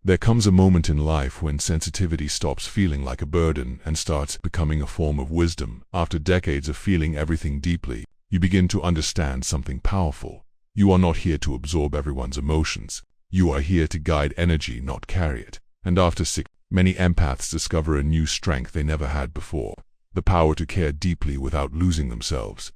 There comes a moment in life when sensitivity stops feeling like a burden and starts becoming a form of wisdom. After decades of feeling everything deeply, you begin to understand something powerful. You are not here to absorb everyone's emotions. You are here to guide energy, not carry it. And after many empaths discover a new strength they never had before. The power to care deeply without losing themselves.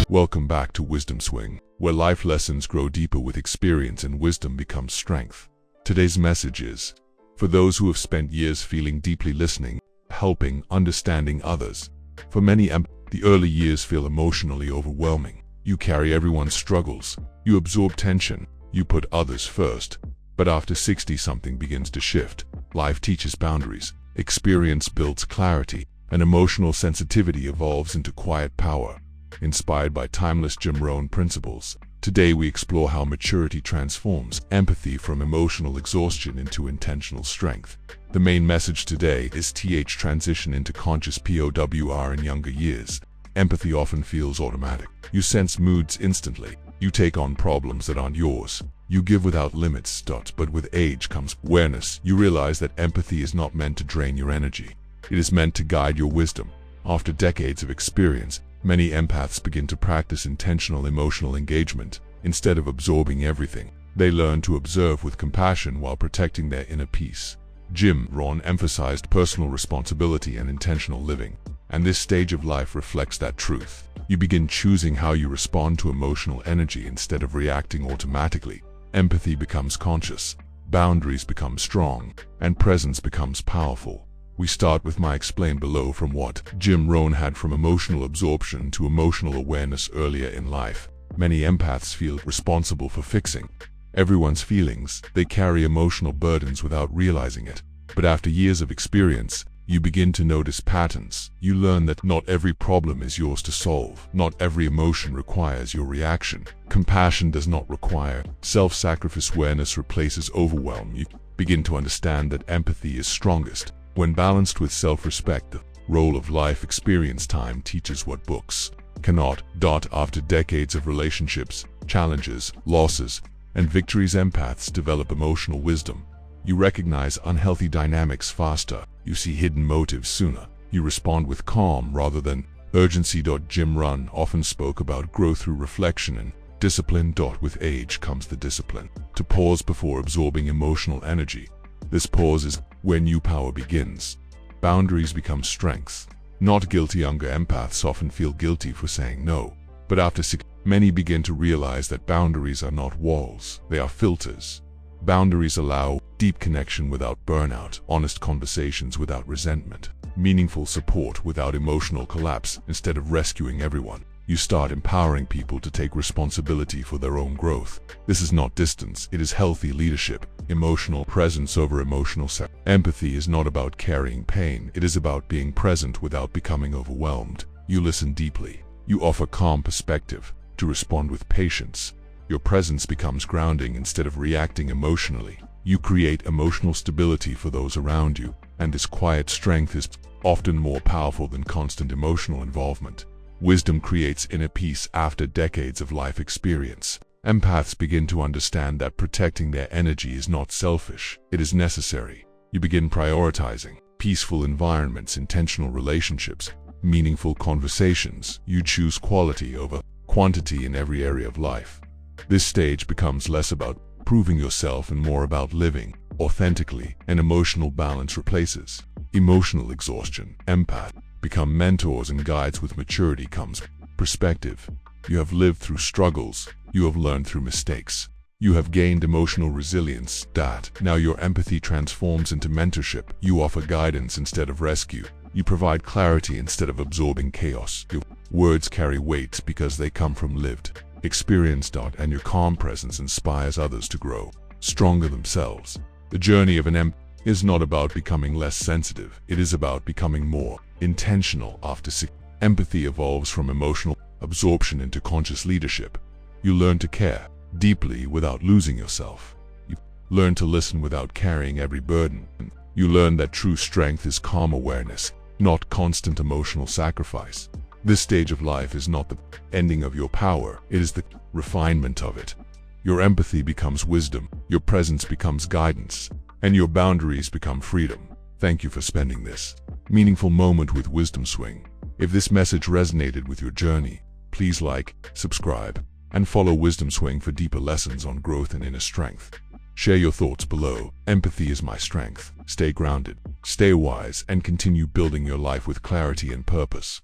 Welcome back to Wisdom Swing, where life lessons grow deeper with experience and wisdom becomes strength. Today's message is for those who have spent years feeling deeply, listening, helping, understanding others. For many, the early years feel emotionally overwhelming. You carry everyone's struggles, you absorb tension, you put others first. But after 60, something begins to shift. Life teaches boundaries, experience builds clarity, and emotional sensitivity evolves into quiet power. Inspired by timeless Jim Rohn principles, today we explore how maturity transforms empathy from emotional exhaustion into intentional strength. The main message today is transition into conscious POWR in younger years. Empathy often feels automatic. You sense moods instantly. You take on problems that aren't yours. You give without limits. But with age comes awareness. You realize that empathy is not meant to drain your energy. It is meant to guide your wisdom. After decades of experience, many empaths begin to practice intentional emotional engagement. Instead of absorbing everything, they learn to observe with compassion while protecting their inner peace. Jim Rohn emphasized personal responsibility and intentional living, and this stage of life reflects that truth. You begin choosing how you respond to emotional energy instead of reacting automatically. Empathy becomes conscious, boundaries become strong, and presence becomes powerful. We start with my explained below from what Jim Rohn had from emotional absorption to emotional awareness earlier in life. Many empaths feel responsible for fixing everyone's feelings. They carry emotional burdens without realizing it. But after years of experience, you begin to notice patterns. You learn that not every problem is yours to solve. Not every emotion requires your reaction. Compassion does not require self-sacrifice. Awareness replaces overwhelm. You begin to understand that empathy is strongest when balanced with self-respect. The role of life experience time teaches what books cannot. After decades of relationships, challenges, losses, and victories, empaths develop emotional wisdom. You recognize unhealthy dynamics faster. You see hidden motives sooner. You respond with calm rather than urgency. Jim Rohn often spoke about growth through reflection and discipline. With age comes the discipline to pause before absorbing emotional energy. This pause is where new power begins. Boundaries become strength, not guilty. Younger empaths often feel guilty for saying no, but after many begin to realize that boundaries are not walls, they are filters. Boundaries allow deep connection without burnout, honest conversations without resentment, meaningful support without emotional collapse. Instead of rescuing everyone, you start empowering people to take responsibility for their own growth. This is not distance, it is healthy leadership. Emotional presence over emotional empathy is not about carrying pain, it is about being present without becoming overwhelmed. You listen deeply. You offer calm perspective to respond with patience. Your presence becomes grounding instead of reacting emotionally. You create emotional stability for those around you, and this quiet strength is often more powerful than constant emotional involvement. Wisdom creates inner peace after decades of life experience. Empaths begin to understand that protecting their energy is not selfish, it is necessary. You begin prioritizing peaceful environments, intentional relationships, meaningful conversations. You choose quality over quantity in every area of life. This stage becomes less about proving yourself and more about living authentically, and emotional balance replaces emotional exhaustion. Empaths become mentors and guides. With maturity comes perspective. You have lived through struggles. You have learned through mistakes. You have gained emotional resilience. Now your empathy transforms into mentorship. You offer guidance instead of rescue. You provide clarity instead of absorbing chaos. Your words carry weight because they come from lived experience. And your calm presence inspires others to grow stronger themselves. The journey of an empath is not about becoming less sensitive. It is about becoming more intentional. After empathy evolves from emotional absorption into conscious leadership. You learn to care deeply without losing yourself. You learn to listen without carrying every burden. You learn that true strength is calm awareness, not constant emotional sacrifice. This stage of life is not the ending of your power, it is the refinement of it. Your empathy becomes wisdom, your presence becomes guidance, and your boundaries become freedom. Thank you for spending this meaningful moment with Wisdom Swing. If this message resonated with your journey, please like, subscribe, and follow Wisdom Swing for deeper lessons on growth and inner strength. Share your thoughts below. Empathy is my strength. Stay grounded, stay wise, and continue building your life with clarity and purpose.